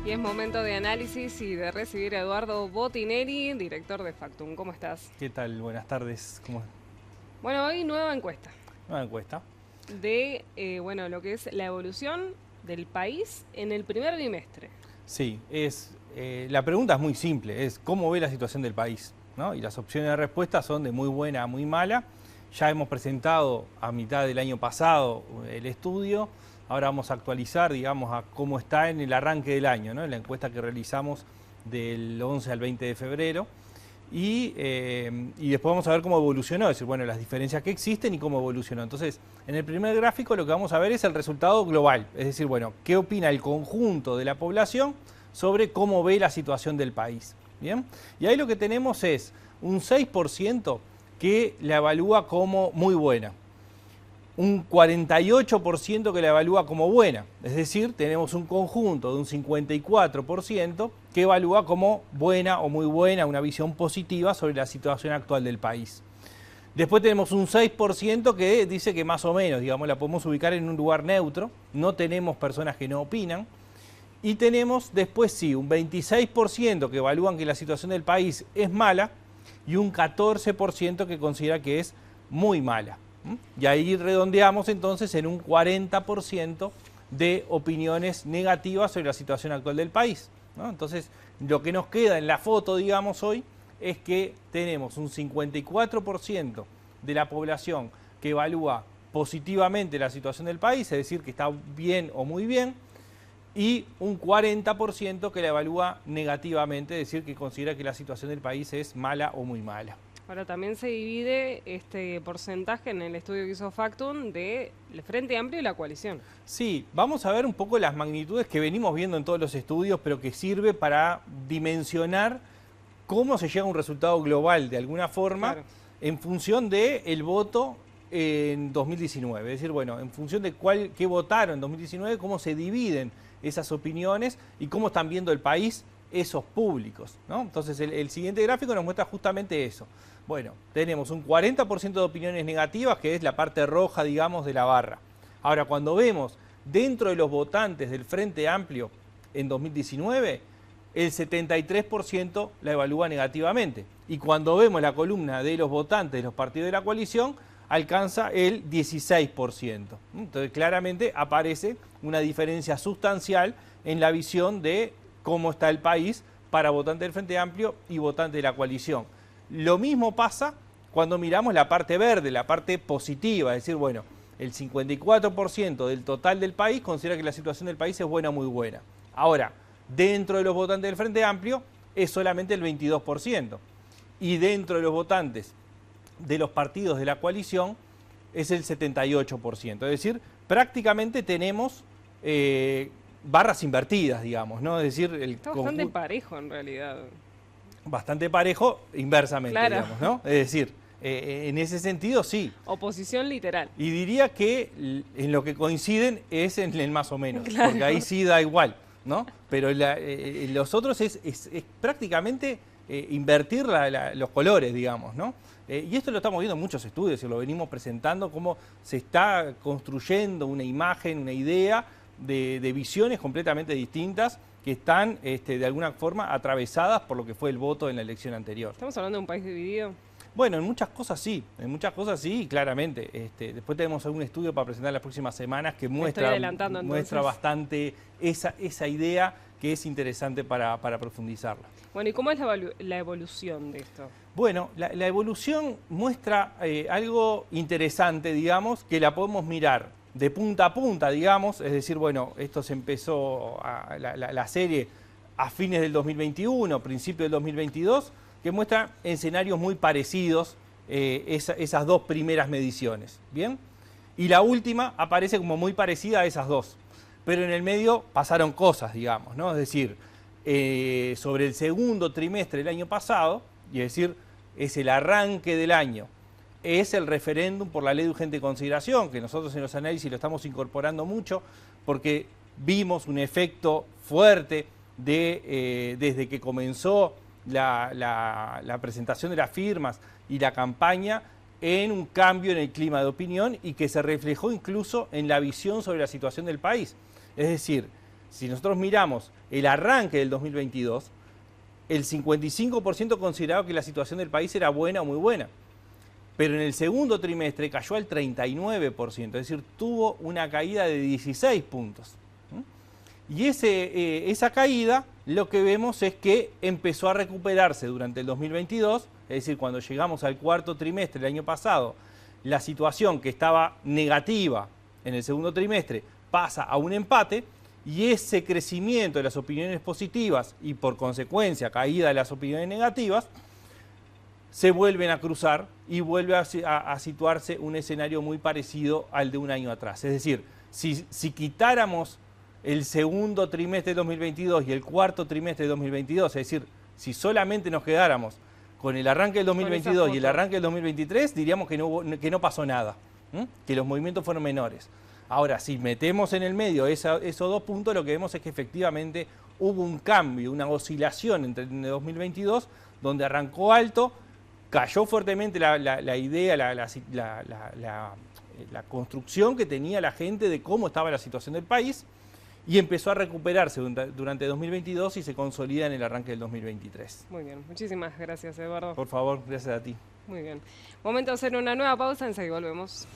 Y es momento de análisis y de recibir a Eduardo Botineri, director de Factum. ¿Cómo estás? ¿Qué tal? Buenas tardes. ¿Cómo? Bueno, hoy nueva encuesta Una encuesta. de lo que es la evolución del país en el primer bimestre. Sí, la pregunta es muy simple, es ¿cómo ve la situación del país? ¿No? Y las opciones de respuesta son de muy buena a muy mala. Ya hemos presentado a mitad del año pasado el estudio, ahora vamos a actualizar, digamos, a cómo está en el arranque del año, ¿no? En la encuesta que realizamos del 11 al 20 de febrero. Y después vamos a ver cómo evolucionó, es decir, bueno, las diferencias que existen y cómo evolucionó. Entonces, en el primer gráfico lo que vamos a ver es el resultado global, es decir, bueno, qué opina el conjunto de la población sobre cómo ve la situación del país. ¿Bien? Y ahí lo que tenemos es un 6% que la evalúa como muy buena, un 48% que la evalúa como buena, es decir, tenemos un conjunto de un 54% que evalúa como buena o muy buena, una visión positiva sobre la situación actual del país. Después tenemos un 6% que dice que más o menos, digamos, la podemos ubicar en un lugar neutro, no tenemos personas que no opinan, y tenemos después sí, un 26% que evalúan que la situación del país es mala y un 14% que considera que es muy mala. Y ahí redondeamos entonces en un 40% de opiniones negativas sobre la situación actual del país, ¿no? Entonces, lo que nos queda en la foto, digamos, hoy, es que tenemos un 54% de la población que evalúa positivamente la situación del país, es decir, que está bien o muy bien, y un 40% que la evalúa negativamente, es decir, que considera que la situación del país es mala o muy mala. Ahora también se divide este porcentaje en el estudio que hizo Factum del Frente Amplio y la coalición. Sí, vamos a ver un poco las magnitudes que venimos viendo en todos los estudios, pero que sirve para dimensionar cómo se llega a un resultado global de alguna forma, claro, en función del voto en 2019. Es decir, bueno, en función de qué votaron en 2019, cómo se dividen esas opiniones y cómo están viendo el país esos públicos, ¿no? Entonces el siguiente gráfico nos muestra justamente eso. Bueno, tenemos un 40% de opiniones negativas, que es la parte roja, digamos, de la barra. Ahora, cuando vemos dentro de los votantes del Frente Amplio en 2019, el 73% la evalúa negativamente. Y cuando vemos la columna de los votantes de los partidos de la coalición, alcanza el 16%. Entonces, claramente aparece una diferencia sustancial en la visión de cómo está el país para votantes del Frente Amplio y votantes de la coalición. Lo mismo pasa cuando miramos la parte verde, la parte positiva, es decir, bueno, el 54% del total del país considera que la situación del país es buena o muy buena. Ahora, dentro de los votantes del Frente Amplio es solamente el 22%. Y dentro de los votantes de los partidos de la coalición es el 78%. Es decir, prácticamente tenemos barras invertidas, digamos, ¿no? Es decir, está bastante parejo en realidad. Bastante parejo inversamente, claro, digamos, ¿no? Es decir, en ese sentido sí. Oposición literal. Y diría que en lo que coinciden es en el más o menos, claro, porque ahí sí da igual, ¿no? Pero los otros es prácticamente invertir los colores, digamos, ¿no? Y esto lo estamos viendo en muchos estudios y lo venimos presentando, cómo se está construyendo una imagen, una idea de visiones completamente distintas que están de alguna forma atravesadas por lo que fue el voto en la elección anterior. ¿Estamos hablando de un país dividido? Bueno, en muchas cosas sí, claramente. Después tenemos algún estudio para presentar las próximas semanas que muestra bastante esa idea que es interesante para profundizarla. Bueno, ¿y cómo es la evolución de esto? Bueno, la evolución muestra algo interesante, digamos, que la podemos mirar de punta a punta, digamos, es decir, bueno, esto se empezó la serie a fines del 2021, principio del 2022, que muestra escenarios muy parecidos esas dos primeras mediciones, ¿bien? Y la última aparece como muy parecida a esas dos, pero en el medio pasaron cosas, digamos, ¿no? Es decir, sobre el segundo trimestre del año pasado, y es decir, es el arranque del año, es el referéndum por la ley de urgente consideración, que nosotros en los análisis lo estamos incorporando mucho, porque vimos un efecto fuerte desde que comenzó la presentación de las firmas y la campaña en un cambio en el clima de opinión y que se reflejó incluso en la visión sobre la situación del país. Es decir, si nosotros miramos el arranque del 2022, el 55% consideraba que la situación del país era buena o muy buena. Pero en el segundo trimestre cayó al 39%, es decir, tuvo una caída de 16 puntos. Y esa caída, lo que vemos es que empezó a recuperarse durante el 2022, es decir, cuando llegamos al cuarto trimestre del año pasado, la situación que estaba negativa en el segundo trimestre pasa a un empate, y ese crecimiento de las opiniones positivas y por consecuencia caída de las opiniones negativas, se vuelven a cruzar y vuelve a situarse un escenario muy parecido al de un año atrás. Es decir, si quitáramos el segundo trimestre de 2022 y el cuarto trimestre de 2022, es decir, si solamente nos quedáramos con el arranque del 2022 y el arranque del 2023, diríamos que no pasó nada, que los movimientos fueron menores. Ahora, si metemos en el medio esos dos puntos, lo que vemos es que efectivamente hubo un cambio, una oscilación entre el 2022, donde arrancó alto, cayó fuertemente la idea, la construcción que tenía la gente de cómo estaba la situación del país, y empezó a recuperarse durante 2022 y se consolida en el arranque del 2023. Muy bien, muchísimas gracias, Eduardo. Por favor, gracias a ti. Muy bien. Momento de hacer una nueva pausa, enseguida volvemos.